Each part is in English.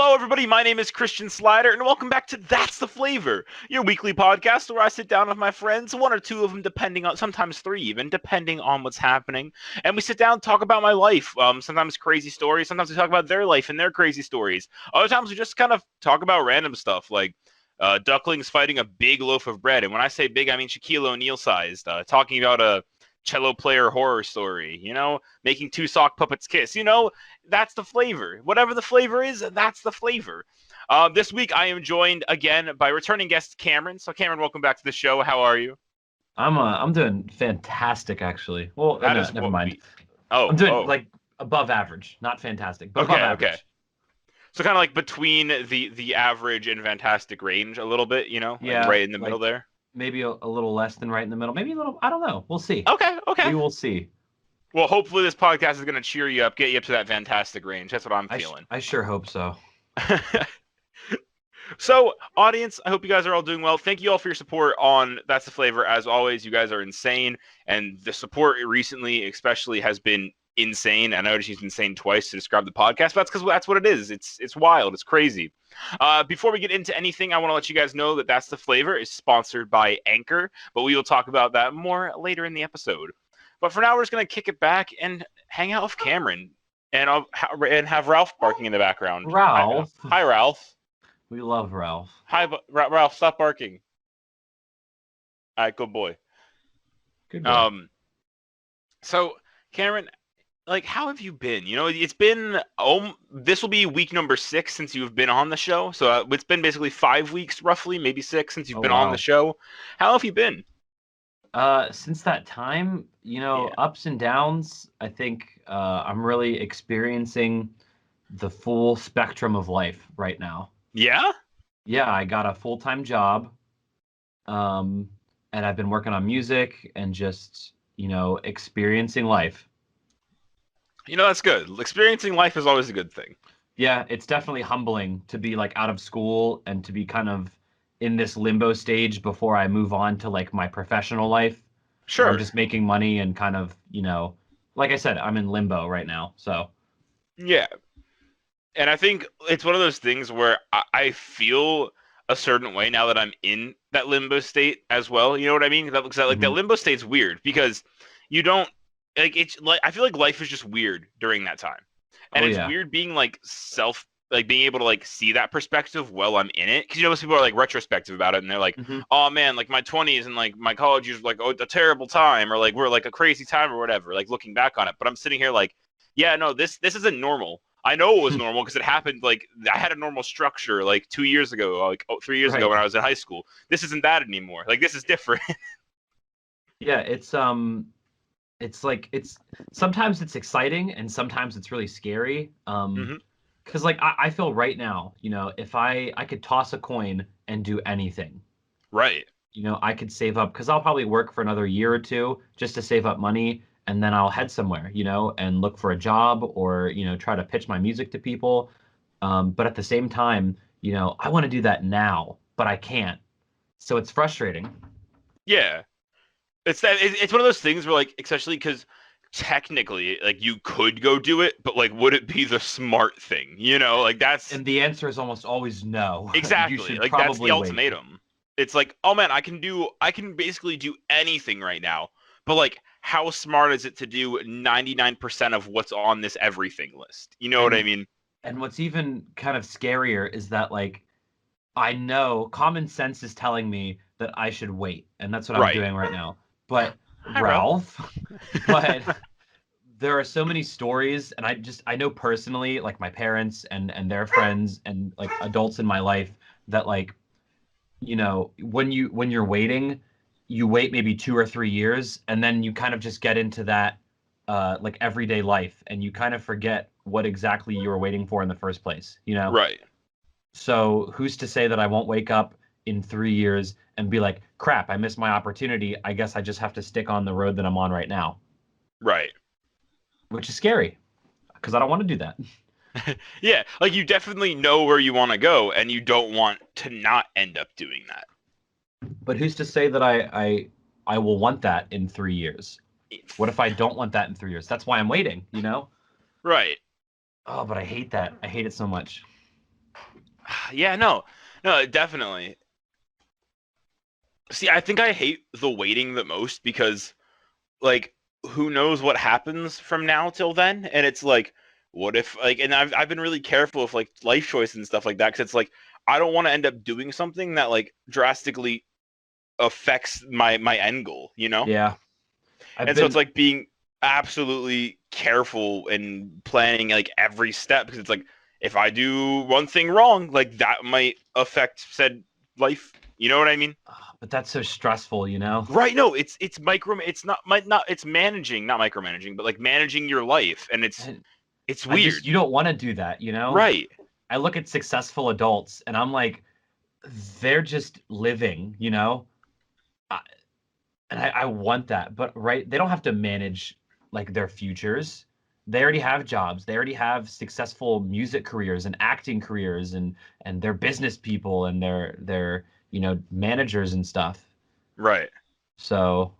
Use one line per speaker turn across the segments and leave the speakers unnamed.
Hello, everybody. My name is Christian Slider, and welcome back to That's the Flavor, your weekly podcast where I sit down with my friends, one or two of them, depending on, sometimes three even, depending on what's happening, and we sit down and talk about my life. Sometimes crazy stories, sometimes we talk about their life and their crazy stories. Other times we just kind of talk about random stuff, like ducklings fighting a big loaf of bread, and when I say big, I mean Shaquille O'Neal sized. Talking about a cello player horror story, making two sock puppets kiss, that's the flavor. Whatever the flavor is, that's the flavor. This week I am joined again by returning guest Cameron. So Cameron, welcome back to the show. How are you?
I'm doing fantastic actually. Well,
That
no,
is
never
what
mind.
we. Oh,
I'm doing
oh.
like above average, not fantastic, but above
Okay, okay.
average.
So kind of like between the average and fantastic range a little bit, like
Yeah,
right in the middle
like
there.
maybe a little less than right in the middle. Maybe a little. I don't know. We'll see.
Okay, okay.
We will see.
Well, hopefully this podcast is going to cheer you up, get you up to that fantastic range. That's what I'm feeling.
I sure hope so.
So, audience, I hope you guys are all doing well. Thank you all for your support on That's the Flavor. As always, you guys are insane, and the support recently, especially, has been insane. I know she's insane twice to describe the podcast, but that's because that's what it is. It's wild. It's crazy. Before we get into anything, I want to let you guys know that That's the Flavor is sponsored by Anchor, but we will talk about that more later in the episode. But for now, we're just going to kick it back and hang out with Cameron and have Ralph barking in the background.
Ralph.
Hi Ralph.
We love Ralph.
Hi, Ralph. Stop barking. All right, good boy.
Good boy.
So Cameron, how have you been? It's been this will be week number 6 since you've been on the show. So it's been basically 5 weeks, roughly, maybe 6 since you've been on the show. How have you been?
Since that time, ups and downs. I think I'm really experiencing the full spectrum of life right now.
Yeah?
Yeah, I got a full-time job, and I've been working on music and just, experiencing life.
That's good. Experiencing life is always a good thing.
Yeah, it's definitely humbling to be out of school and to be kind of in this limbo stage before I move on to my professional life.
Sure.
I'm just making money and kind of, like I said, I'm in limbo right now. So.
Yeah. And I think it's one of those things where I feel a certain way now that I'm in that limbo state as well. You know what I mean? That limbo state's weird because you don't it's I feel like life is just weird during that time. And it's weird being being able to see that perspective while I'm in it. Because most people are retrospective about it and they're like, oh man, my 20s and my college years were a terrible time, or we're a crazy time or whatever, looking back on it. But I'm sitting here yeah, no, this isn't normal. I know it was normal because it happened. I had a normal structure 2 years ago, 3 years ago when I was in high school. This isn't that anymore. This is different.
Yeah, it's sometimes it's exciting and sometimes it's really scary. Because I feel right now, if I could toss a coin and do anything.
Right.
I could save up because I'll probably work for another year or two just to save up money. And then I'll head somewhere, and look for a job or, try to pitch my music to people. But at the same time, I want to do that now, but I can't. So it's frustrating.
Yeah. It's one of those things where especially because technically you could go do it, but would it be the smart thing? That's.
And the answer is almost always no.
Exactly.
You should
That's the ultimatum.
Wait.
It's oh man, I can basically do anything right now. But how smart is it to do 99% of what's on this everything list? You know what I mean?
And what's even kind of scarier is that I know common sense is telling me that I should wait, and that's what I'm doing right now. But Ralph, but there are so many stories, and I know personally, my parents and their friends and adults in my life that when you're waiting, you wait maybe 2 or 3 years, and then you kind of just get into that everyday life, and you kind of forget what exactly you were waiting for in the first place,
Right.
So who's to say that I won't wake up in 3 years and be like, crap, I missed my opportunity. I guess I just have to stick on the road that I'm on right now.
Right.
Which is scary because I don't want to do that.
Yeah, you definitely know where you want to go, and you don't want to not end up doing that.
But who's to say that I will want that in 3 years? What if I don't want that in 3 years? That's why I'm waiting,
Right.
Oh, but I hate that. I hate it so much.
Yeah, no, definitely. See, I think I hate the waiting the most because, like, who knows what happens from now till then? And it's like, what if, like, and I've been really careful with like life choices and stuff like that because it's like I don't want to end up doing something that like drastically affects my end goal, you know?
Yeah. I've
And so it's
been
like being absolutely careful and planning like every step because it's like if I do one thing wrong, like that might affect said life. You know what I mean?
but that's so stressful, you know?
Right? No, it's micro. It's not it's managing, not micromanaging, but like managing your life, and
And
it's
I just
weird.
you don't want to do that, you know?
Right?
I look at successful adults and I'm like, they're just living, you know? I, and I want that, but right, they don't have to manage like their futures. They already have jobs. They already have successful music careers and acting careers and they're business people and they're managers and stuff.
Right.
So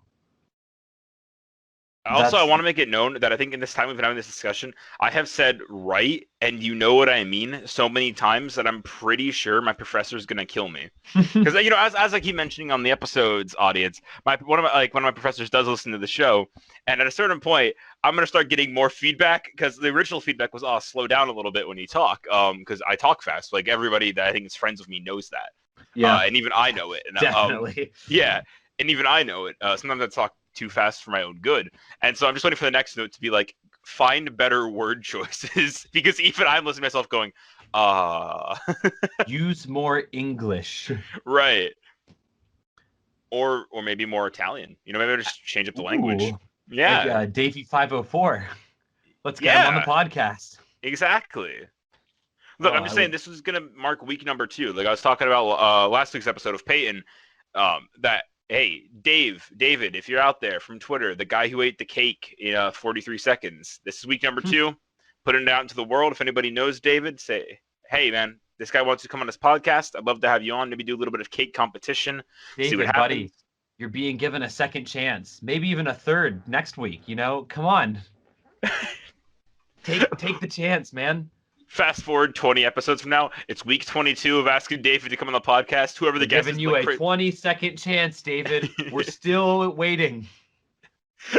Also, I
that's
want to make it known that I think in this time we've been having this discussion, I have said right, and you know what I mean, so many times that I'm pretty sure my professor is gonna kill me. Because as I keep mentioning on the episodes, audience, one of my professors does listen to the show, and at a certain point, I'm gonna start getting more feedback because the original feedback was, "Oh, slow down a little bit when you talk," because I talk fast. Like everybody that I think is friends with me knows that,
yeah,
and even I know it. And
definitely.
yeah, and even I know it. Sometimes I talk too fast for my own good, and so I'm just waiting for the next note to be like, find better word choices because even I'm listening to myself going, uh,
Use more English.
right. Or maybe more Italian. Maybe I'll just change up the language.
Ooh, like
Yeah.
Davey 504. Let's get him on the
Yeah.
podcast.
Exactly. Look,
Oh,
I'm just saying this was gonna mark week number 2. Like I was talking about last week's episode of Peyton, that hey, David, if you're out there from Twitter, the guy who ate the cake in 43 seconds. This is week number 2. Putting it out into the world. If anybody knows David, say, hey man, this guy wants to come on this podcast. I'd love to have you on. Maybe do a little bit of cake competition. See what
David,
happens.
buddy, you're being given a second chance, maybe even a third next week. Come on, take the chance, man.
Fast forward 20 episodes from now, it's week 22 of asking David to come on the podcast. Whoever the
We're
guest
giving
is,
you a 20-second chance, David. We're still waiting.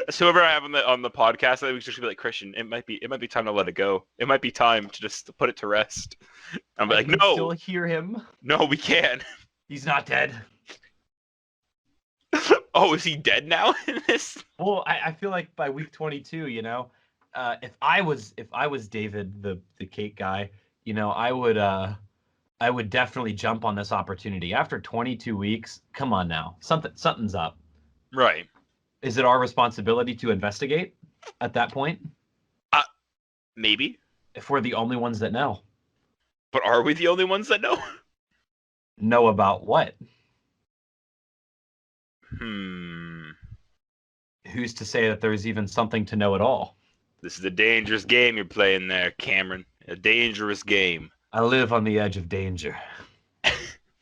so whoever I have on the podcast, I think we should be like, Christian, it might be time to let it go. It might be time to just put it to rest. I'm
I
like,
can
no,
still hear him.
no, we can't.
He's not dead.
Oh, is he dead now in this?
Well, I feel like by week 22, if I was David, the cake guy, I would definitely jump on this opportunity. After 22 weeks, come on now. Something's up.
Right.
Is it our responsibility to investigate at that point?
Maybe.
If we're the only ones that know.
But are we the only ones that know?
Know about what? Who's to say that there's even something to know at all?
This is a dangerous game you're playing there, Cameron. A dangerous game.
I live on the edge of danger.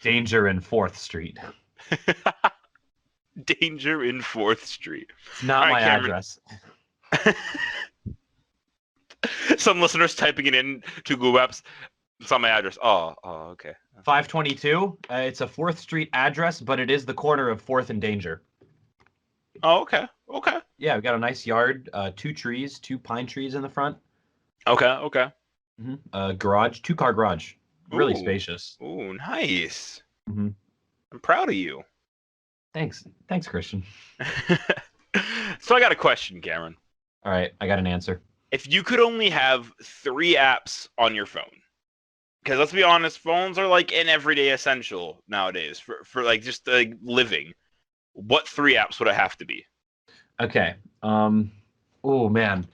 Danger in 4th Street.
Danger in 4th Street.
It's not my address.
Some listeners typing it in to Google Maps. It's on my address. Oh, okay.
522. It's a 4th Street address, but it is the corner of 4th and Danger.
Oh, okay. Okay.
Yeah, we got a nice yard. 2 trees, 2 pine trees in the front.
Okay. Okay.
Garage, 2-car garage. Really
Ooh.
spacious.
Ooh, nice.
Mm-hmm.
I'm proud of you.
Thanks, Christian.
So I got a question, Cameron.
All right, I got an answer.
If you could only have 3 apps on your phone, because let's be honest, phones are like an everyday essential nowadays for like just like living. What 3 apps would it have to be?
Okay. Oh man,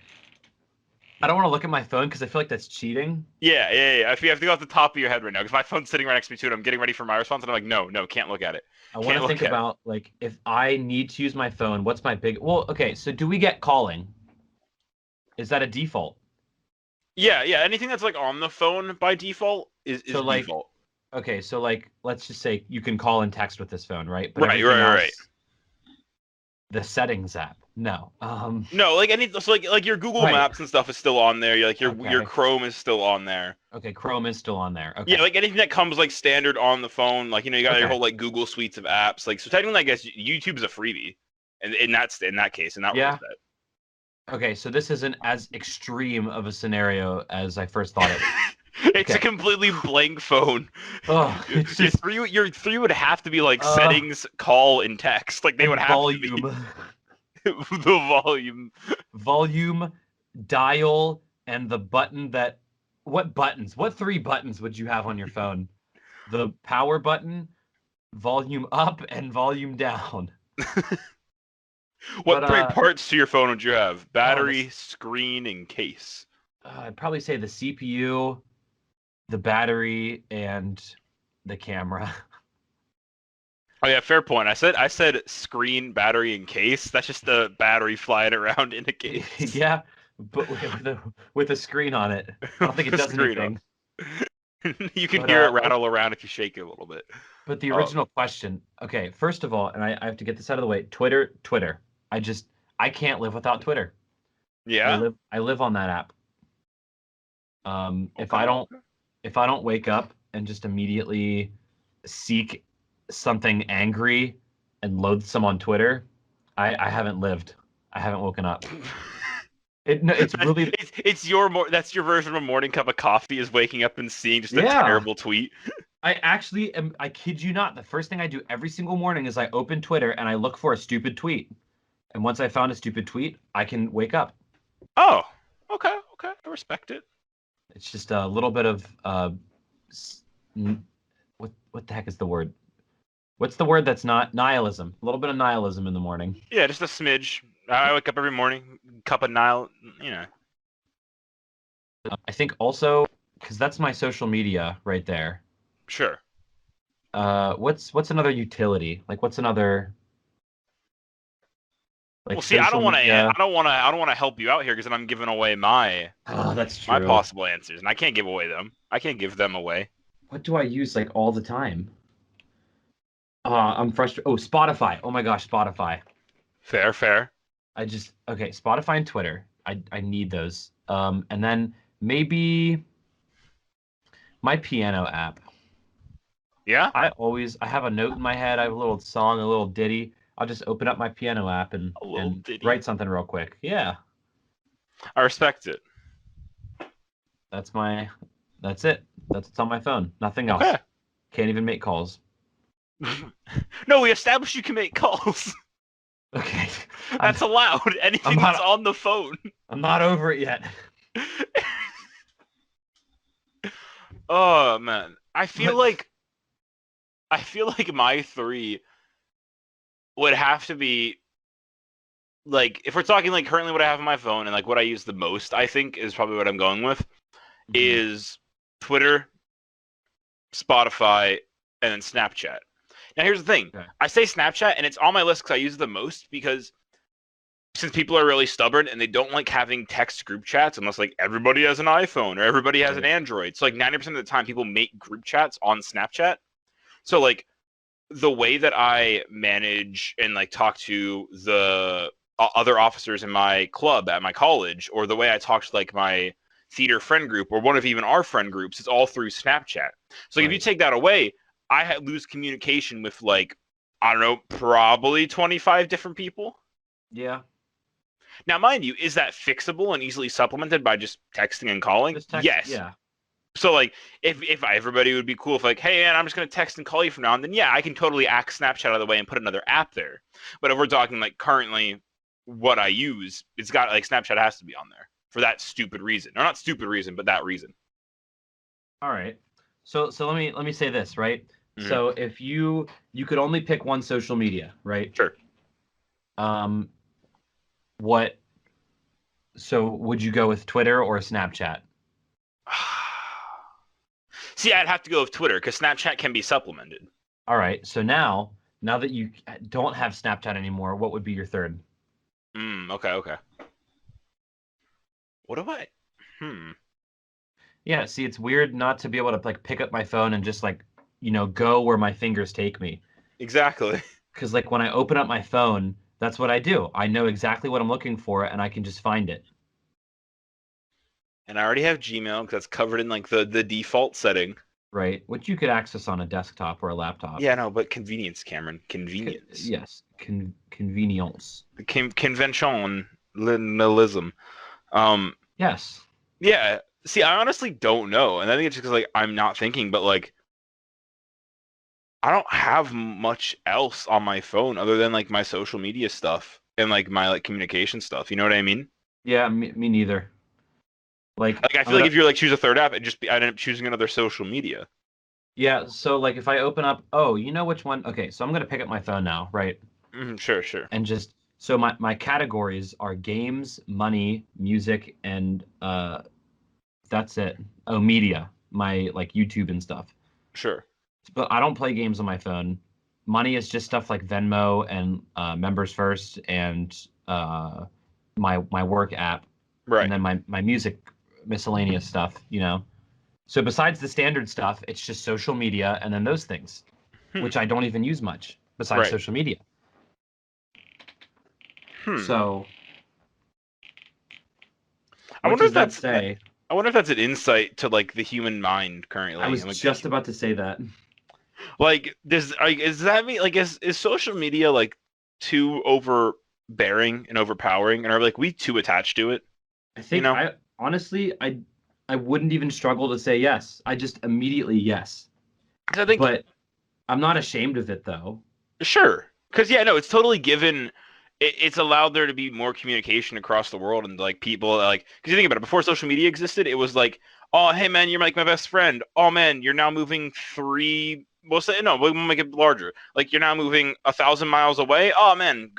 I don't want to look at my phone because I feel like that's cheating.
Yeah. If you have to go off the top of your head right now, because my phone's sitting right next to me too, and I'm getting ready for my response, and I'm like, no, can't look at it.
I want to think about like if I need to use my phone, what's my big? Well, okay. So do we get calling? Is that a default?
Yeah. Anything that's like on the phone by default is
so like,
default.
Okay, so like let's just say you can call and text with this phone, right? But
right.
the settings app, No.
No, like so like your Google
Right.
Maps and stuff is still on there. Like your
Okay.
Chrome is still on there.
Okay. Chrome is still on there.
Yeah,
Okay.
like anything that comes like standard on the phone, like you got your
Okay.
whole like Google suites of apps. Like so technically, I guess YouTube's a freebie, and in that case, in that rule
Yeah.
set.
Okay. So this isn't as extreme of a scenario as I first thought it was.
It's a
Okay.
completely blank phone.
Oh, it's just
Your three would have to be like
uh
settings, call, and text. Like they would
and
have to be
volume,
the volume.
volume, dial, and the button that. What buttons? What three buttons would you have on your phone? The power button, volume up, and volume down.
What
But
three parts to your phone would you have?
oh,
Battery,
this
screen, and case.
I'd probably say the CPU, the battery, and the camera.
Oh yeah, fair point. I said screen, battery, and case. That's just the battery flying around in a case.
Yeah, but with a screen on it. I don't think it
The
does
screen
anything.
You can
But
hear it rattle around if you shake it a little bit.
but the
Oh
original question. Okay, first of all, and I have to get this out of the way. Twitter. I can't live without Twitter.
yeah.
I live on that app.
Okay.
If I don't wake up and just immediately seek something angry and loathsome on Twitter, I haven't lived. I haven't woken up. No, it's really
it's that's your version of a morning cup of coffee is waking up and seeing just a
yeah.
terrible tweet.
I actually am. I kid you not. The first thing I do every single morning is I open Twitter and I look for a stupid tweet. And once I found a stupid tweet, I can wake up.
Oh, okay, I respect it.
It's just a little bit of what the heck is the word? What's the word that's not nihilism? A little bit of nihilism in the morning.
Yeah, just a smidge. I wake up every morning, cup of Nile, you know.
I think also because that's my social media right there.
Sure.
What's another utility? Like what's another like
Well, see,
social media?
I don't want to help you out here because then I'm giving away
Oh, that's
my
true.
possible answers, and I can't give away them. I can't give them away.
What do I use like all the time? I'm frustrated. Oh, Spotify. Oh my gosh, Spotify.
Fair.
Okay, Spotify and Twitter. I need those. And then maybe my piano app.
Yeah.
I have a note in my head. I have a little song, a little ditty. I'll just open up my piano app and
A little ditty.
write something real quick. Yeah,
I respect it.
that's it. That's what's on my phone. Nothing else.
Okay.
Can't even make calls.
No, we established you can make calls.
Okay.
That's allowed. Anything that's on the phone.
I'm not over it yet.
Oh man, I feel like my three would have to be like if we're talking like currently what I have on my phone and like what I use the most. I think is probably what I'm going with is Twitter, Spotify, and then Snapchat. Now here's the thing: I say Snapchat and it's on my list because I use it the most because since people are really stubborn and they don't like having text group chats unless like everybody has an iPhone or everybody has an Android. So like 90% of the time people make group chats on Snapchat. So like the way that I manage and like talk to the other officers in my club at my college or the way I talk to like my theater friend group or one of even our friend groups, it's all through Snapchat. So like, if you take that away, I lose communication with like, I don't know, probably 25 different people.
Yeah.
Now, mind you, is that fixable and easily supplemented by just texting and calling? Yes.
Yeah.
So, like, if everybody would be cool if, like, hey, man, I'm just going to text and call you from now on, then, yeah, I can totally axe Snapchat out of the way and put another app there. But if we're talking, like, currently what I use, it's got, like, Snapchat has to be on there for that stupid reason. Or not stupid reason, but that reason.
All right. So let me say this, right? Mm-hmm. So if you could only pick one social media, right?
Sure.
So would you go with Twitter or Snapchat?
See, I'd have to go with Twitter because Snapchat can be supplemented.
All right. So now that you don't have Snapchat anymore, what would be your third?
Okay. What do I?
Yeah. See, it's weird not to be able to like pick up my phone and just like go where my fingers take me.
Exactly.
Because like when I open up my phone, That's what I do. I know exactly what I'm looking for, and I can just find it.
And I already have Gmail because that's covered in like the default setting.
Right, which you could access on a desktop or a laptop.
Yeah, no, but convenience, Cameron. Convenience.
Yes, convenience.
Conventionalism.
Yes.
Yeah. See, I honestly don't know, and I think it's just because like I'm not thinking, but like I don't have much else on my phone other than like my social media stuff and like my like communication stuff. You know what I mean?
Yeah, me neither. Like,
Like I
I'm
feel like
gonna.
if you're like choose a third app, I'd end up choosing another social media.
Yeah, so like if I open up, oh, you know which one? Okay, so I'm gonna pick up my phone now, right?
Sure, sure.
And just so my categories are games, money, music, and that's it. Oh, media, my like YouTube and stuff.
Sure.
But I don't play games on my phone. Money is just stuff like Venmo and Members First and my work app, and
Right.
then my music miscellaneous stuff. So besides the standard stuff, it's just social media and then those things,
Hmm.
which I don't even use much besides
Right.
social media.
Hmm.
So
I
what
wonder
does
if
that
that's
say?
I wonder if that's an insight to like the human mind
I
currently.
was
And like
just about to say that.
is that mean like is social media like too overbearing and overpowering, and are like we too attached to it?
I
You
think
know?
I honestly I wouldn't even struggle to say yes. I just immediately yes.
'Cause I think
But I'm not ashamed of it though.
sure. Because yeah, no, it's totally given. It's allowed there to be more communication across the world, and like people like because you think about it, before social media existed, it was like, oh hey man, you're like my best friend. Oh man, you're now moving three. We'll say no, we'll make it larger. Like you're now moving 1,000 miles away. Oh man,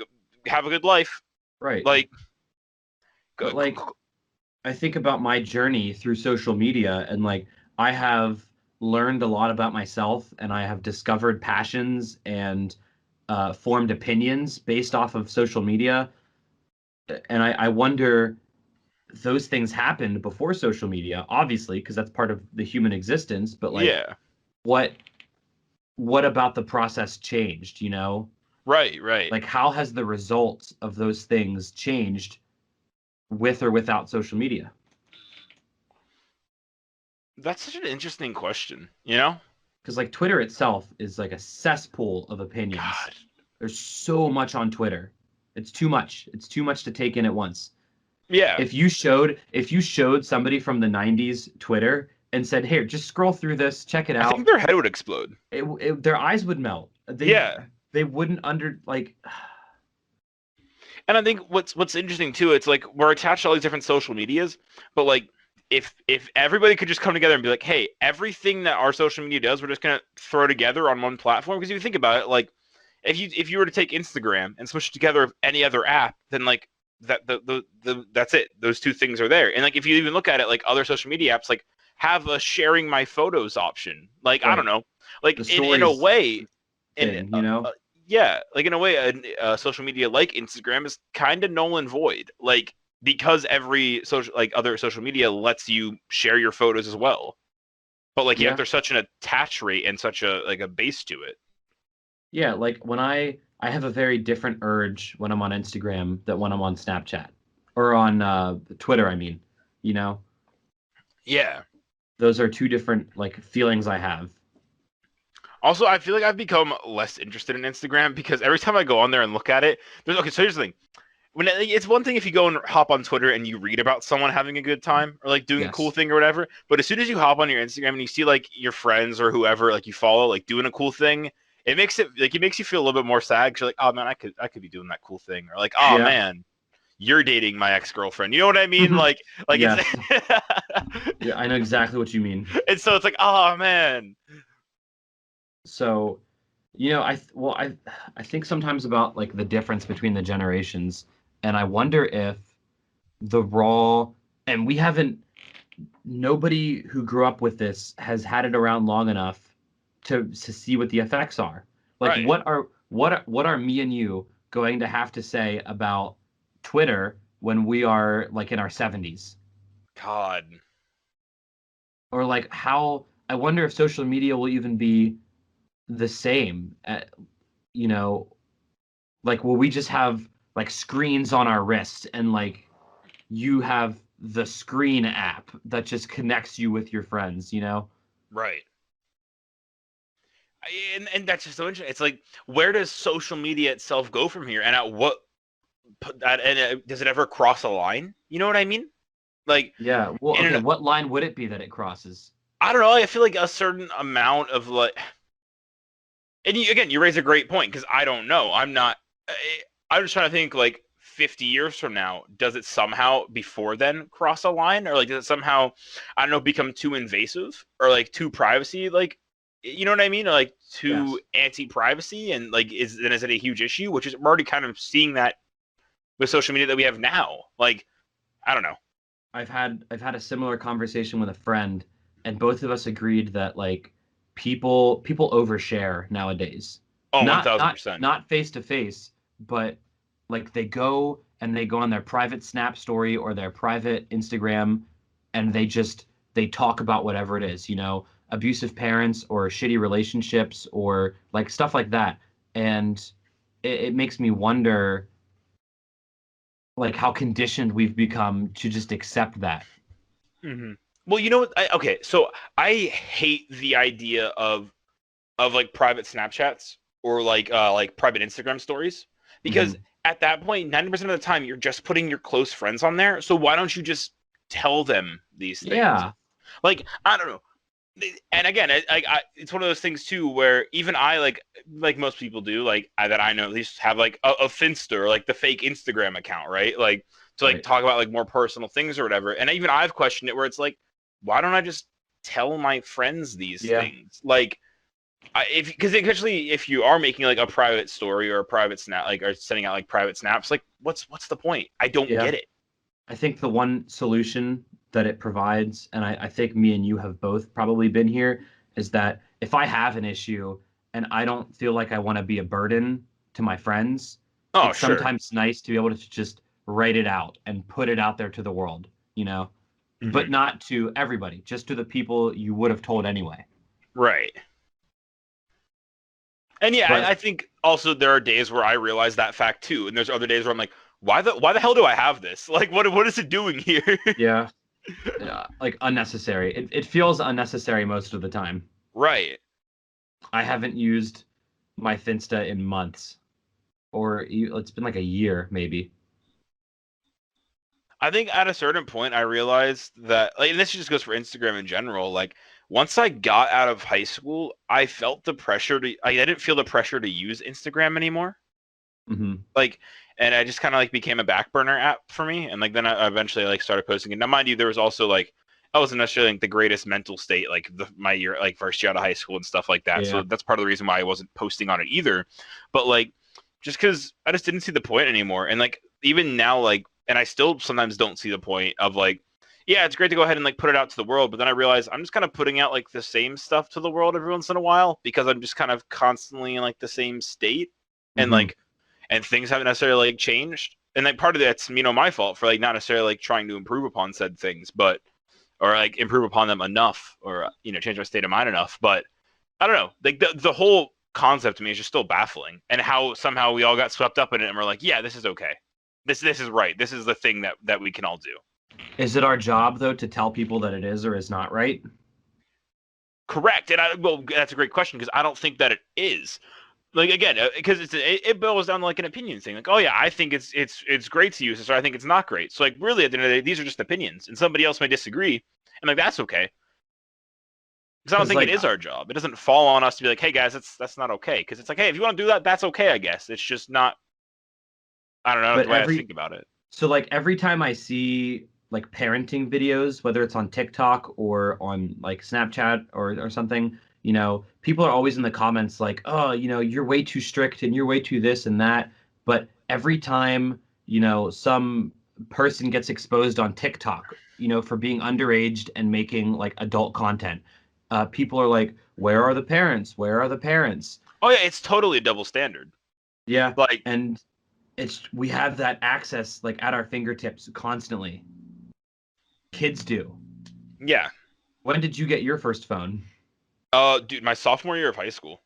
have a good life.
Right.
Like,
But like I think about my journey through social media and like I have learned a lot about myself and I have discovered passions and formed opinions based off of social media. And I wonder those things happened before social media, obviously, because that's part of the human existence. But like,
yeah,
what what about the process changed?
right, right.
Like how has the result of those things changed with or without social media?
That's such an interesting question. You know?
Because like Twitter itself is like a cesspool of opinions.
God.
There's so much on Twitter. It's too much. It's too much to take in at once.
Yeah.
If you showed somebody from the 90s Twitter and said, "Here, just scroll through this, check it
I think
out,"
their head would explode.
their eyes would melt. They
Yeah.
they wouldn't under like
And I think what's interesting too, it's like we're attached to all these different social medias, but like if everybody could just come together and be like, hey, everything that our social media does, we're just gonna throw together on one platform. Because if you think about it, like if you were to take Instagram and switch it together with any other app, then like that the that's it. Those two things are there. And like if you even look at it, like other social media apps, like have a sharing my photos option. Like I don't
right
know, like
the
in a
stories
way, in
thing, you know?
yeah, like in a way, social media like Instagram is kind of null and void, like because every social, like other social media, lets you share your photos as well. But like, yet
Yeah.
there's such an attach rate and such a like a base to it.
Yeah, like when I have a very different urge when I'm on Instagram than when I'm on Snapchat or on Twitter, I mean. You know,
Yeah.
those are two different like feelings I have.
Also, I feel like I've become less interested in Instagram because every time I go on there and look at it, there's okay. So here's the thing: it's one thing if you go and hop on Twitter and you read about someone having a good time or like doing a cool
Yes.
thing or whatever. But as soon as you hop on your Instagram and you see like your friends or whoever like you follow like doing a cool thing, it makes you feel a little bit more sad because you're like, oh man, I could be doing that cool thing, or like, oh
Yeah.
man, you're dating my ex-girlfriend. You know what I mean? Like it's
Yes. Yeah, I know exactly what you mean.
and so it's like, oh man,
So, I think sometimes about like the difference between the generations, and I wonder if the raw and we haven't nobody who grew up with this has had it around long enough to see what the effects are. Like
right?
what are me and you going to have to say about Twitter when we are like in our 70s?
God,
Or like how I wonder if social media will even be the same at, you know Like, will we just have like screens on our wrists and like you have the screen app that just connects you with your friends, you know?
Right. And that's just so interesting. It's like, where does social media itself go from here, and at what does it ever cross a line? You know what I mean? Like,
Yeah. Well,
in
okay,
an,
what line would it be that it crosses?
I don't know. I feel like a certain amount of like, and again, you raise a great point because I don't know. I'm not. I'm just trying to think like 50 years from now, does it somehow before then cross a line, or like does it somehow, I don't know, become too invasive or like too privacy, like, you know what I mean, or like too
Yes.
anti-privacy, and like is it a huge issue? Which is, we're already kind of seeing that with social media that we have now. Like, I don't know.
I've had a similar conversation with a friend, and both of us agreed that like people overshare nowadays.
Oh, one
Not
thousand
not
percent.
not face to face, but like they go on their private Snap story or their private Instagram, and they talk about whatever it is, abusive parents or shitty relationships or like stuff like that. And it makes me wonder like how conditioned we've become to just accept that.
Mm-hmm. Well, you know what? Okay, so I hate the idea of like private Snapchats or like private Instagram stories, because
Mhm.
at that point, 90% of the time you're just putting your close friends on there. So why don't you just tell them these things?
Yeah.
Like, I don't know. And again, it's one of those things too where even I, like most people do, like that I know at least, have like a Finster, like the fake Instagram account, right? Like, to like
Right.
talk about like more personal things or whatever. And even I've questioned it where it's like, why don't I just tell my friends these
Yeah.
things? Like, if because especially if you are making like a private story or a private snap, like, or sending out like private snaps, like what's the point? I don't
Yeah.
get it.
I think the one solution that it provides, and I think me and you have both probably been here, is that if I have an issue and I don't feel like I want to be a burden to my friends,
Oh,
it's
sure.
sometimes nice to be able to just write it out and put it out there to the world,
Hmm.
but not to everybody, just to the people you would have told anyway.
Right. And yeah,
But
I think also there are days where I realize that fact too, and there's other days where I'm like, why the hell do I have this? Like, what is it doing here?
yeah, like unnecessary. It feels unnecessary most of the time.
Right.
I haven't used my Finsta in months, or it's been like a year maybe.
I think at a certain point I realized that, like, and this just goes for Instagram in general, like, once I got out of high school, I didn't feel the pressure to use Instagram anymore.
Hmm.
Like, and I just kind of like became a back burner app for me, and like then I eventually like started posting it. Now, mind you, there was also like, I wasn't necessarily like the greatest mental state, like my year, like first year out of high school and stuff like that, so
Yeah.
that's part of the reason why I wasn't posting on it either. But like, just because I just didn't see the point anymore, and like even now, like, and I still sometimes don't see the point of like, yeah, it's great to go ahead and like put it out to the world, but then I realize I'm just kind of putting out like the same stuff to the world every once in a while because I'm just kind of constantly in like the same state, and
Hmm.
like, and things haven't necessarily like changed. And like part of that's, my fault for like not necessarily like trying to improve upon said things, but, or like improve upon them enough, or change my state of mind enough. But I don't know, like the whole concept to me is just still baffling, and how somehow we all got swept up in it and we're like, yeah, this is okay, this is right, this is the thing that we can all do.
Is it our job though to tell people that it is or is not right?
Correct. And well, that's a great question because I don't think that it is. Like, again, because it boils down to like an opinion thing. Like, oh yeah, I think it's great to use this, or I think it's not great. So like, really, at the end of the day, these are just opinions, and somebody else may disagree, and like that's okay. Because I don't
Because
think it
like,
is our job. It doesn't fall on us to be like, hey guys, that's not okay. Because it's like, hey, if you want to do that, that's okay, I guess. It's just not. I don't know
but
the way I think about it.
every time I see like parenting videos, whether it's on TikTok or on like Snapchat or something, people are always in the comments like, oh, you're way too strict and you're way too this and that. But every time, some person gets exposed on TikTok, for being underaged and making like adult content, people are like, where are the parents? Where are the parents?
Oh yeah, it's totally a double standard.
Yeah.
Like,
And we have that access like at our fingertips constantly. Kids do.
yeah.
When did you get your first phone?
Dude, my sophomore year of high school.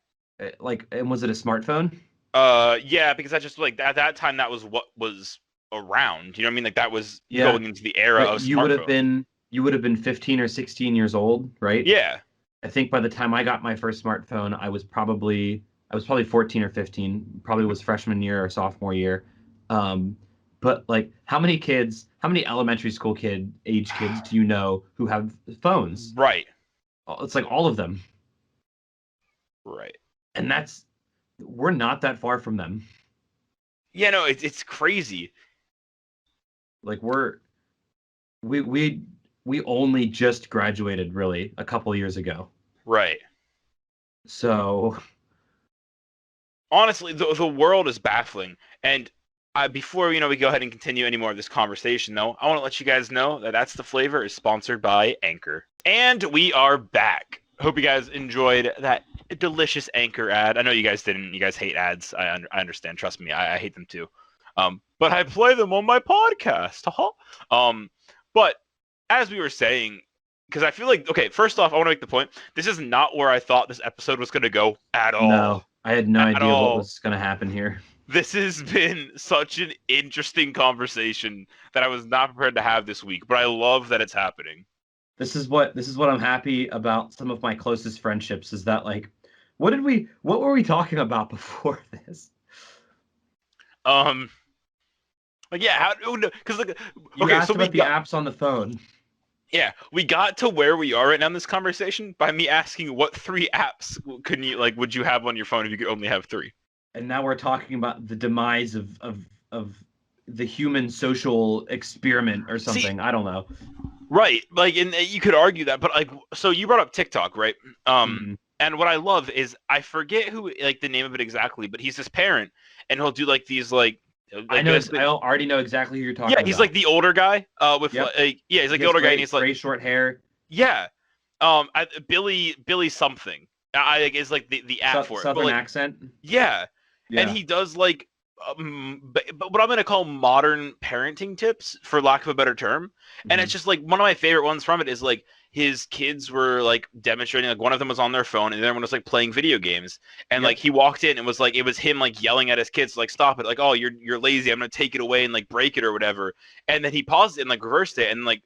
Like, and was it a smartphone?
Yeah, because I just like at that time that was what was around. You know what I mean? Like that was
Yeah,
going into the era
but
of smartphones.
you would have been 15 or 16 years old, right?
Yeah,
I think by the time I got my first smartphone, I was probably 14 or 15, probably was freshman year or sophomore year. Um, but like how many elementary school kids do you know who have phones?
right,
It's like all of them.
right.
And we're not that far from them.
Yeah, no, it's crazy.
Like we we we only just graduated really a couple years ago.
Right.
So
Honestly, the world is baffling. And before we go ahead and continue any more of this conversation, though, I want to let you guys know that That's the Flavor is sponsored by Anchor, and we are back. Hope you guys enjoyed that delicious Anchor ad. I know you guys didn't. You guys hate ads. I understand. Trust me, I hate them too. But I play them on my podcast. But as we were saying, because I feel like, okay, first off, I want to make the point. This is not where I thought this episode was going to go at
no,
all.
I had no
At
idea what
all.
was going to happen here.
This has been such an interesting conversation that I was not prepared to have this week, but I love that it's happening.
This is what I'm happy about some of my closest friendships is that like what were we talking about before this?
Um, like yeah, how? Because like,
You
okay, so
asked
we
about the
got
apps on the phone.
yeah, we got to where we are right now in this conversation by me asking what 3 apps would you have on your phone if you could only have 3?
And now we're talking about the demise of the human social experiment or
See,
something. I don't know.
right, like, and you could argue that, but like, so you brought up TikTok, right?
Mhm.
And what I love is I forget who like the name of it exactly, but he's this parent, and he'll do like these like
I
basically,
already know exactly who you're
yeah,
talking
he's like
about.
the older guy, with
Yep.
like yeah, he's like
He
the
has
older guy, and he's like
gray short hair,
yeah, Billy something, like is like the app for it, but
southern
like
accent.
yeah, and
Yeah.
he does like but what I'm gonna call modern parenting tips, for lack of a better term. And it's
Mhm.
just like one of my favorite ones from it is like his kids were like demonstrating, like one of them was on their phone and the other one was like playing video games, and like
Yep.
he walked in and was like, it was him like yelling at his kids like, stop it, like, oh, you're lazy, I'm gonna take it away and like break it or whatever. And then he paused it and like reversed it and like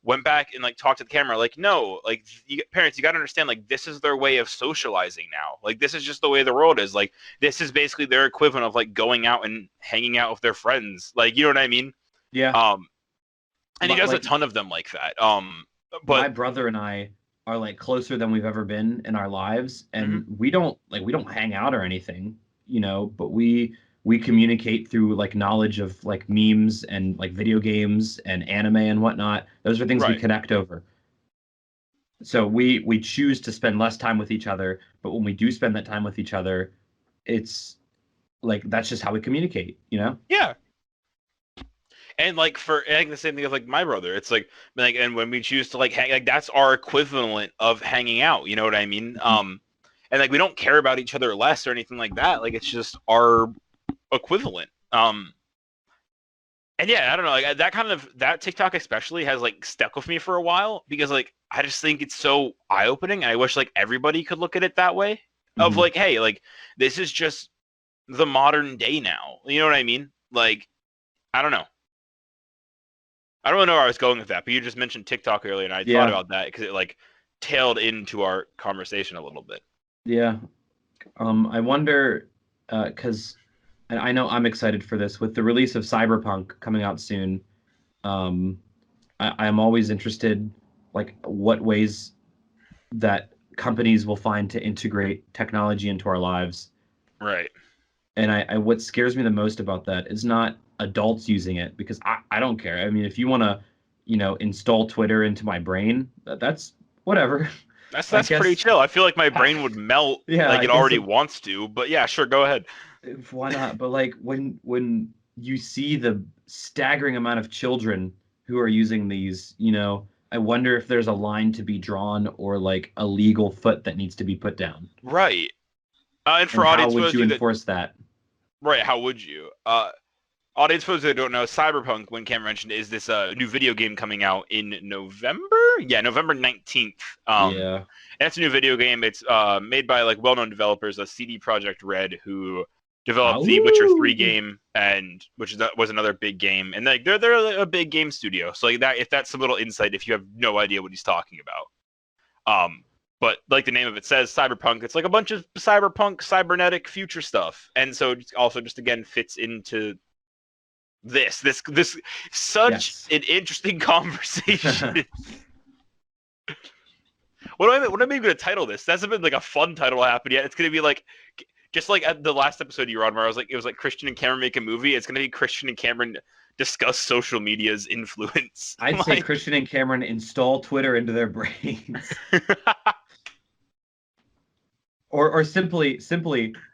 went back and like talked to the camera like, no, like, parents, you got to understand, like, this is their way of socializing now, like this is just the way the world is, like this is basically their equivalent of like going out and hanging out with their friends, like, you know what I mean.
Yeah.
um and he does a
Like
ton of them like that.
my
But
brother and I are like closer than we've ever been in our lives,
mhm,
and we don't hang out or anything, you know, but we communicate through like knowledge of like memes and like video games and anime and whatnot. Those are things we
right,
connect over. So we choose to spend less time with each other, but when we do spend that time with each other, it's like that's just how we communicate, you know?
yeah. And like for I think the same thing with like my brother. It's like and when we choose to like hang, like that's our equivalent of hanging out. You know what I mean?
Mhm.
And like we don't care about each other less or anything like that. Like it's just our equivalent. And yeah, I don't know. Like that TikTok especially has like stuck with me for a while because like I just think it's so eye opening, and I wish like everybody could look at it that way. Of
Mhm.
like, hey, like this is just the modern day now. You know what I mean? Like I don't know. I don't really know where I was going with that, but you just mentioned TikTok earlier, and I thought
Yeah.
about that because it like tailed into our conversation a little bit.
Yeah. I wonder, because and I know I'm excited for this with the release of Cyberpunk coming out soon. Um, I'm always interested, like what ways that companies will find to integrate technology into our lives.
Right.
And what scares me the most about that is not adults using it because I don't care. I mean, if you want to, you know, install Twitter into my brain, that's whatever. I
That's pretty
guess,
chill. I feel like my brain would melt
yeah,
like
I
it
guess
already wants to, but yeah, sure, go ahead.
why not? But like when you see the staggering amount of children who are using these, you know, I wonder if there's a line to be drawn or like a legal foot that needs to be put down.
Right. And
And
for
how
audience for
would
those of
you
you that
enforce that?
right, how would you? Audience for those that don't know, Cyberpunk, when Cam mentioned, is this new video game coming out in November? Yeah, November 19th.
Yeah.
And it's a new video game. It's made by like well-known developers, CD Projekt Red, who developed the Witcher 3 game, and was another big game, and like they're a big game studio. So like that, if that's a little insight, if you have no idea what he's talking about, but like the name of it says, cyberpunk, it's like a bunch of cyberpunk, cybernetic future stuff, and so it also just again fits into this such an interesting conversation. What am I even going to title this? That hasn't been like a fun title happen yet. It's going to be like, just like at the last episode you were on, where I was like, it was like Christian and Cameron make a movie. It's going to be Christian and Cameron discuss social media's influence.
I'd say Christian and Cameron install Twitter into their brains, or simply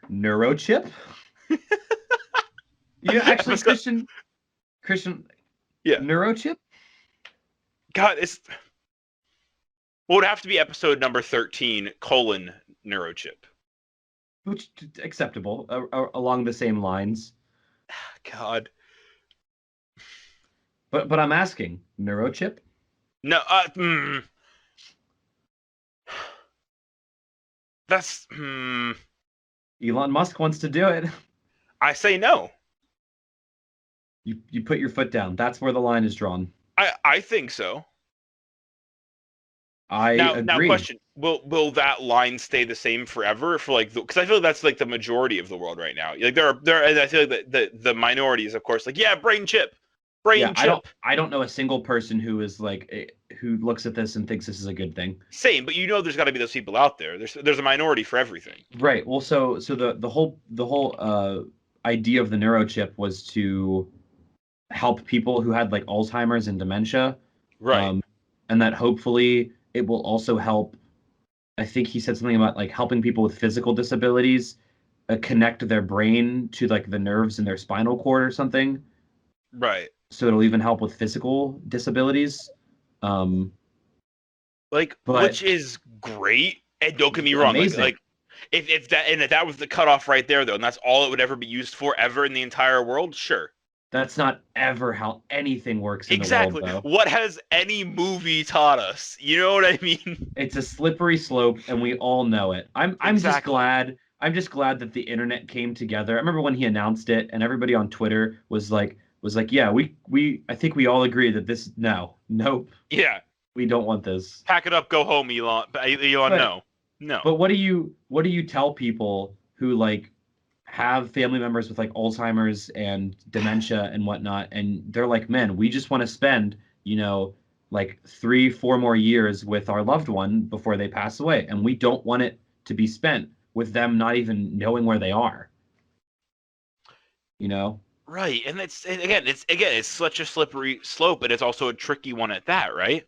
neurochip. Actually, Christian,
yeah,
neurochip.
God, well, it would have to be episode number 13, neurochip.
Which acceptable, along the same lines.
God.
But I'm asking, neurochip?
No, that's
Elon Musk wants to do it.
I say no.
You put your foot down. That's where the line is drawn.
I think so.
I agree.
Now, question: Will that line stay the same forever? For like, because I feel like that's like the majority of the world right now. Like there, and I feel like the minorities, of course, like brain chip.
I don't know a single person who is like who looks at this and thinks this is a good thing.
Same, but there's got to be those people out there. There's a minority for everything.
Right. Well, so the whole idea of the neurochip was to help people who had like Alzheimer's and dementia.
Right.
And that hopefully it will also help. I think he said something about like helping people with physical disabilities connect their brain to like the nerves in their spinal cord or something.
Right.
So it'll even help with physical disabilities.
Which is great. And don't get me wrong. Like if that was the cutoff right there though, and that's all it would ever be used for ever in the entire world, sure.
That's not ever how anything works in the world, though.
What has any movie taught us? You know what I mean?
It's a slippery slope, and we all know it. I'm just glad that the internet came together. I remember when he announced it, and everybody on Twitter was like, yeah, I think we all agree that nope.
Yeah.
We don't want this.
Pack it up, go home, Elon. No.
But what do you tell people who like have family members with like Alzheimer's and dementia and whatnot, and they're like, man, we just want to spend, like 3-4 more years with our loved one before they pass away, and we don't want it to be spent with them not even knowing where they are.
Right, and it's such a slippery slope, and it's also a tricky one at that, right?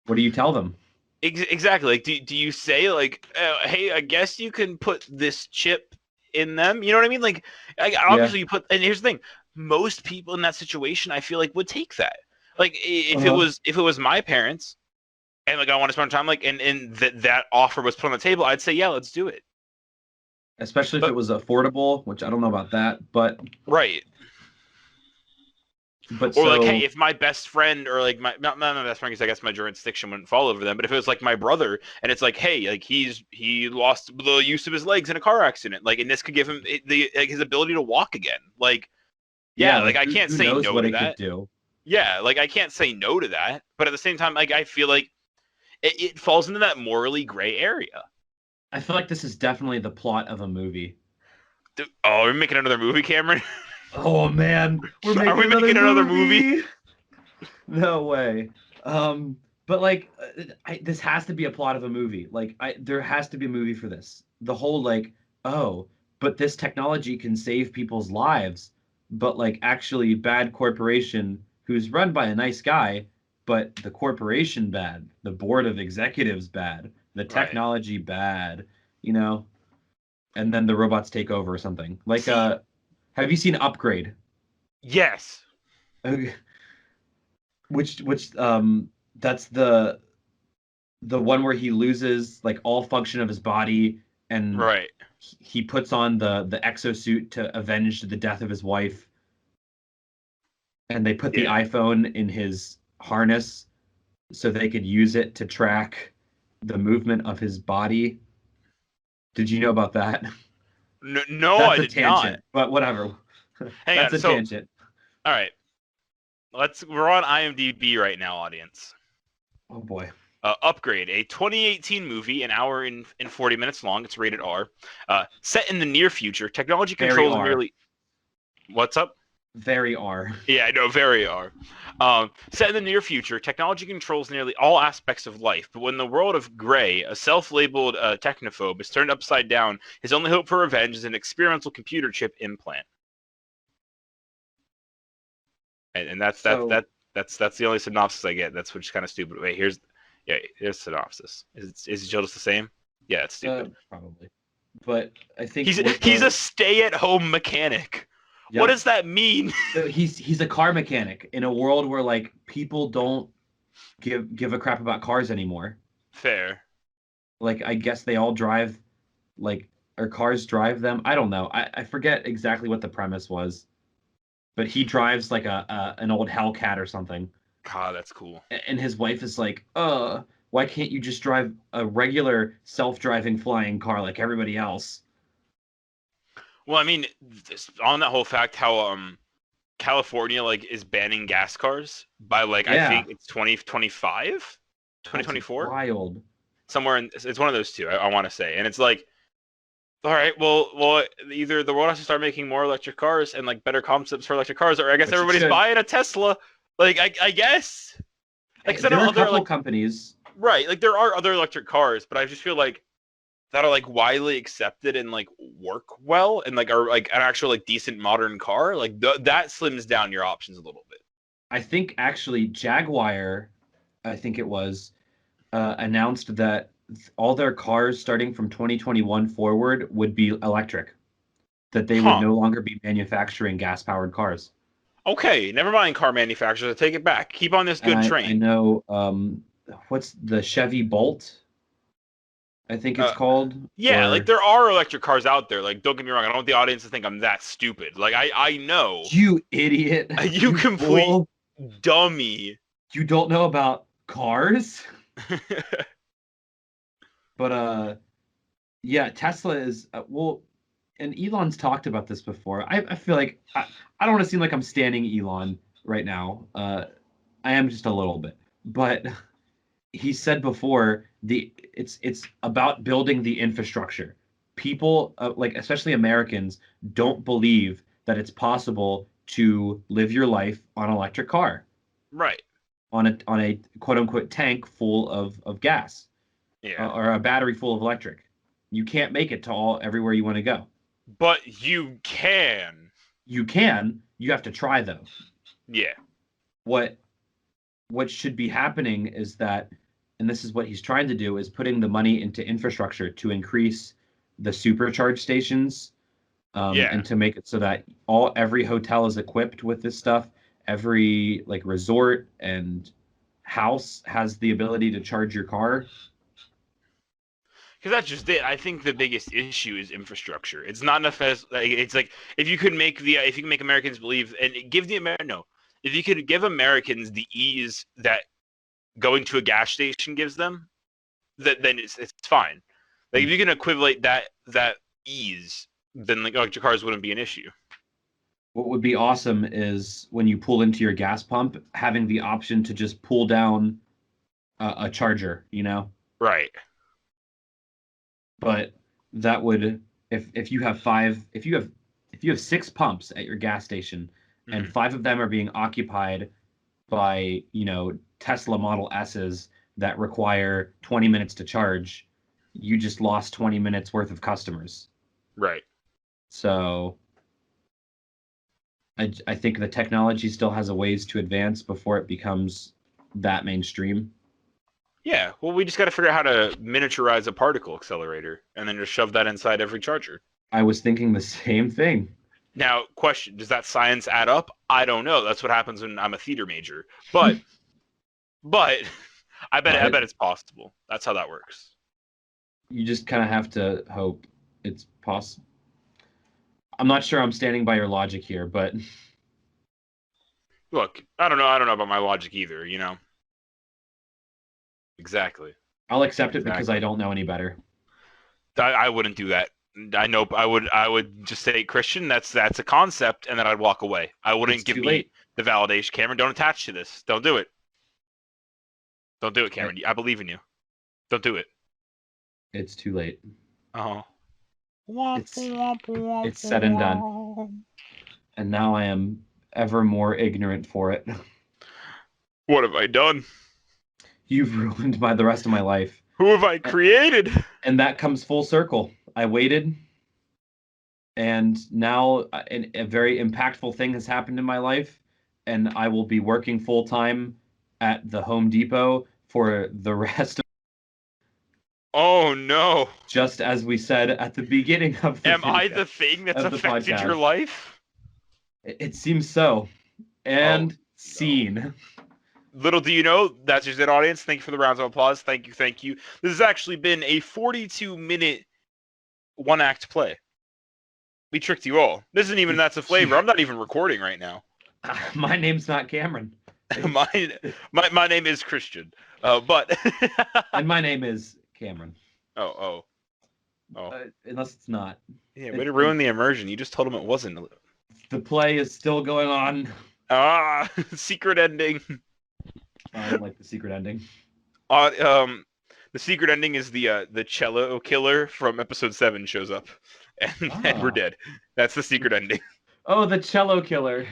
What do you tell them?
Exactly. Like, do you say like, hey, I guess you can put this chip in them? You know what I mean? Like, obviously you put. And here's the thing: most people in that situation, I feel like, would take that. Like, if it was my parents, and like I want to spend time, like, and that offer was put on the table, I'd say, yeah, let's do it.
Especially if it was affordable, which I don't know about that, but
right.
But
like, hey, if my best friend or like not my best friend, because I guess my jurisdiction wouldn't fall over them, but if it was like my brother and it's like, hey, like he lost the use of his legs in a car accident, like, and this could give him his ability to walk again, like, like I can't say no to that. Yeah, like I can't say no to that, but at the same time, like I feel like it falls into that morally gray area.
I feel like this is definitely the plot of a movie.
We're making another movie, Cameron.
Oh man,
are we making another movie?
No way. But like, this has to be a plot of a movie. Like, there has to be a movie for this. The whole like, but this technology can save people's lives, but like actually bad corporation who's run by a nice guy, but the corporation bad, the board of executives bad, the technology bad, and then the robots take over or something. Like, have you seen Upgrade?
Yes.
Which that's the one where he loses like all function of his body, and he puts on the exosuit to avenge the death of his wife, and they put the iPhone in his harness so they could use it to track the movement of his body. Did you know about that?
No,
That's
I
a
did not.
tangent, but whatever.
Hang
That's
on.
a
So,
tangent.
all right, we're on IMDb right now, audience.
Oh boy.
Upgrade, a 2018 movie, an hour and 40 minutes long. It's rated R. Set in the near future, technology
Very
controls
R.
nearly. What's up?
Very R.
Yeah, I know, very R. Set in the near future, technology controls nearly all aspects of life, but when the world of Gray, a self-labeled technophobe, is turned upside down, his only hope for revenge is an experimental computer chip implant. And that's
So
that's the only synopsis I get. That's which is kind of stupid. Wait, here's synopsis. Is Jill just the same? Yeah, it's stupid.
probably. But I think
He's a stay-at-home mechanic.
yep.
What does that mean?
He's a car mechanic in a world where like people don't give a crap about cars anymore.
Fair.
Like I guess they all drive like or cars drive them. I don't know. I forget exactly what the premise was. But he drives like an old Hellcat or something.
God, that's cool.
And his wife is like, why can't you just drive a regular self-driving flying car like everybody else?
Well, I mean, on that whole fact, how California like is banning gas cars by like I think it's 2025, 2024,
wild.
Somewhere in it's one of those two. I want to say, and it's like, all right, well, either the world has to start making more electric cars and like better concepts for electric cars, or I guess everybody's buying a Tesla. Like I guess. Like
there are a couple companies,
right? Like there are other electric cars, but I just feel like that are like widely accepted and like work well and like are like an actual like decent modern car. Like that slims down your options a little bit.
I think actually Jaguar, I think it was, announced that all their cars starting from 2021 forward would be electric. That they would no longer be manufacturing gas-powered cars.
Okay, never mind car manufacturers. I take it back. Keep on this good train.
I know, what's the Chevy Bolt? I think it's called.
Yeah, like there are electric cars out there. Like, don't get me wrong. I don't want the audience to think I'm that stupid. Like, I know.
You idiot.
You complete fool. Dummy.
You don't know about cars? But, yeah, Tesla is, and Elon's talked about this before. I feel like I don't want to seem like I'm standing Elon right now. I am just a little bit, but he said before it's about building the infrastructure. People like especially Americans don't believe that it's possible to live your life on an electric car,
right?
On a quote unquote tank full of gas,
yeah,
or a battery full of electric. You can't make it to everywhere you want to go.
But you can.
You can. You have to try though.
Yeah.
What should be happening is that, and this is what he's trying to do, is putting the money into infrastructure to increase the supercharge stations, and to make it so that every hotel is equipped with this stuff. Every like resort and house has the ability to charge your car.
Because that's just it. I think the biggest issue is infrastructure. It's not enough as like it's like if you could make Americans believe and give if you could give Americans the ease that going to a gas station gives them, then it's fine. Like if you can equivalent that ease, then like electric cars wouldn't be an issue.
What would be awesome is when you pull into your gas pump, having the option to just pull down a charger, you know?
Right.
But that would, if you have 6 pumps at your gas station, mm-hmm. and 5 of them are being occupied by, Tesla Model S's that require 20 minutes to charge, you just lost 20 minutes worth of customers.
Right.
So I think the technology still has a ways to advance before it becomes that mainstream.
Yeah, well, we just got to figure out how to miniaturize a particle accelerator and then just shove that inside every charger.
I was thinking the same thing.
Now, question, does that science add up? I don't know. That's what happens when I'm a theater major. But I bet it's possible. That's how that works.
You just kind of have to hope it's possible. I'm not sure I'm standing by your logic here, but
look, I don't know about my logic either, Exactly.
I'll accept it because I don't know any better.
I wouldn't do that. I know I would just say Christian. That's a concept, and then I'd walk away. I wouldn't
It's
give
too
me
late.
the validation. Cameron, don't attach to this. Don't do it. Don't do it, Cameron. I believe in you. Don't do it.
It's too late.
Oh.
It's said and done. And now I am ever more ignorant for it.
What have I done?
You've ruined the rest of my life.
Who have I created?
And that comes full circle. I waited, and now a very impactful thing has happened in my life, and I will be working full time at the Home Depot for the rest of.
Oh no.
Just as we said at the beginning of the
Am I the thing that's affected your life?
It seems so. And scene. No.
Little do you know, that's just it, audience. Thank you for the rounds of applause. Thank you, thank you. This has actually been a 42-minute one-act play. We tricked you all. This isn't even That's a Flavor. I'm not even recording right now.
My name's not Cameron.
my name is Christian. But
and my name is Cameron.
Oh.
Unless it's not.
Yeah, way to ruin the immersion. You just told him it wasn't.
The play is still going on.
Ah, secret ending.
I don't like the secret ending.
The secret ending is the cello killer from episode 7 shows up, and we're dead. That's the secret ending.
Oh, the cello killer.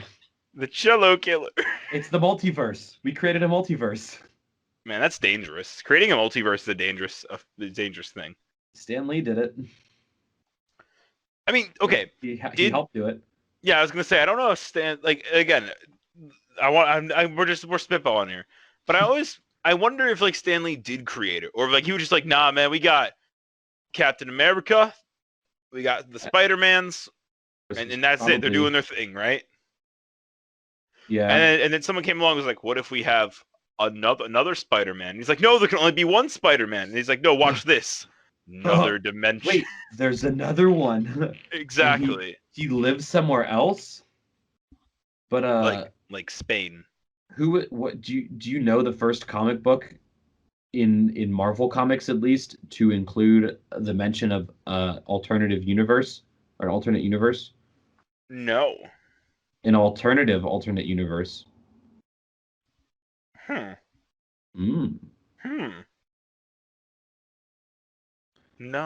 The cello killer.
It's the multiverse. We created a multiverse.
Man, that's dangerous. Creating a multiverse is a dangerous thing. Stan Lee did it. I mean, okay.
He helped do it.
Yeah, I was gonna say I don't know if Stan, like, again, we're spitballing here, but I wonder if like Stan Lee did create it, or like he was just like, nah, man, we got Captain America, we got the Spider-Mans, and that's it. They're doing their thing, right?
Yeah.
And then someone came along and was like, what if we have another Spider-Man? And he's like, no, there can only be one Spider-Man. And he's like, no, watch this. Another dimension.
Wait, there's another one.
Exactly.
He lives somewhere else? But
like Spain.
What do you know the first comic book in Marvel Comics, at least, to include the mention of alternative universe or an alternate universe?
No.
An alternate universe. No.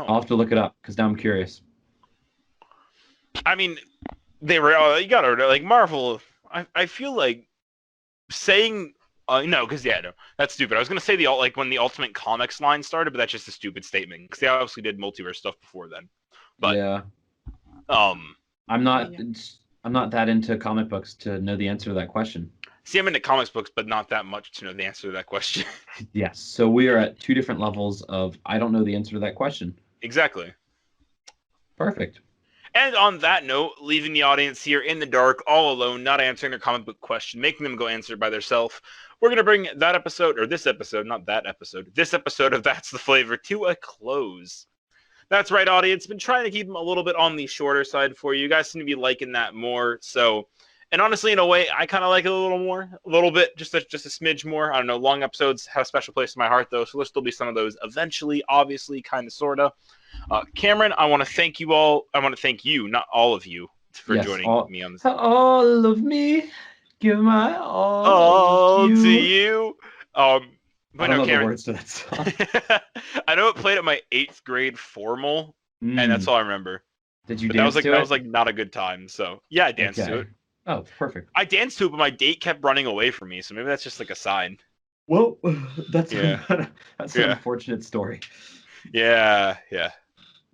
I'll have to look it up because now I'm curious.
I mean, they were you gotta like Marvel. I feel like saying no, because no, that's stupid. I was gonna say when the Ultimate Comics line started, but that's just a stupid statement because they obviously did multiverse stuff before then. But
yeah, I'm not that into comic books to know the answer to that question.
See, I'm into comics books, but not that much to know the answer to that question.
Yes, so we are at two different levels of I don't know the answer to that question.
Exactly.
Perfect.
And on that note, leaving the audience here in the dark, all alone, not answering their comic book question, making them go answer it by themselves, we're going to bring this episode of That's the Flavor to a close. That's right, audience. Been trying to keep them a little bit on the shorter side for you. You guys seem to be liking that more. So, and honestly, in a way, I kind of like it a little bit, just a smidge more. I don't know. Long episodes have a special place in my heart, though, so there'll still be some of those eventually, obviously, kind of, sort of. Cameron, I want to thank you all. I want to thank you, not all of you, for joining me on this.
All of me, give my all
to you. But
I don't know
Cameron,
the words to that song.
I know it played at my 8th grade formal, and that's all I remember.
Did you dance to it?
That was like not a good time. So yeah, I danced to it.
Oh, perfect.
I danced to it, but my date kept running away from me, so maybe that's just like a sign.
Well, that's an unfortunate story.
Yeah.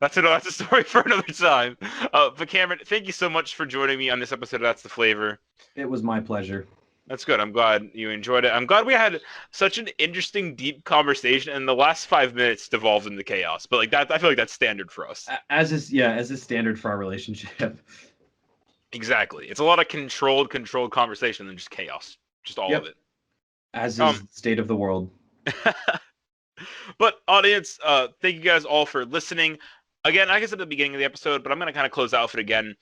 That's a story for another time. But Cameron, thank you so much for joining me on this episode of That's the Flavor.
It was my pleasure.
That's good. I'm glad you enjoyed it. I'm glad we had such an interesting, deep conversation, and the last 5 minutes devolved into chaos. But like that, I feel like that's standard for us.
As is standard for our relationship.
Exactly. It's a lot of controlled conversation and just chaos. Just all of it.
As is the state of the world.
But audience, thank you guys all for listening. Again, I guess at the beginning of the episode, but I'm going to kind of close out with it again.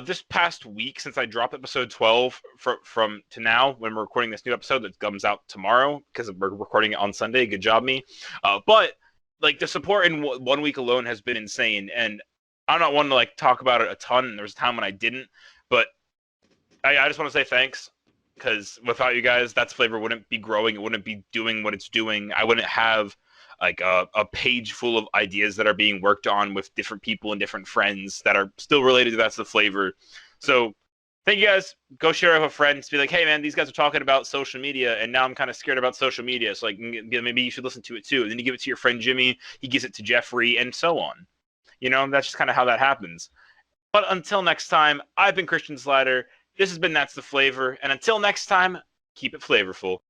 This past week, since I dropped episode 12 from to now, when we're recording this new episode that comes out tomorrow, because we're recording it on Sunday. Good job, me. But like the support in 1 week alone has been insane, and I'm not one to like talk about it a ton. There was a time when I didn't, but I just want to say thanks, because without you guys, That's Flavor wouldn't be growing. It wouldn't be doing what it's doing. I wouldn't have like a page full of ideas that are being worked on with different people and different friends that are still related to That's the Flavor. So thank you guys. Go share it with a friend. Be like, hey man, these guys are talking about social media, and now I'm kind of scared about social media. So like, maybe you should listen to it too. And then you give it to your friend Jimmy. He gives it to Jeffrey, and so on. That's just kind of how that happens. But until next time, I've been Christian Slider. This has been That's the Flavor, and until next time, keep it flavorful.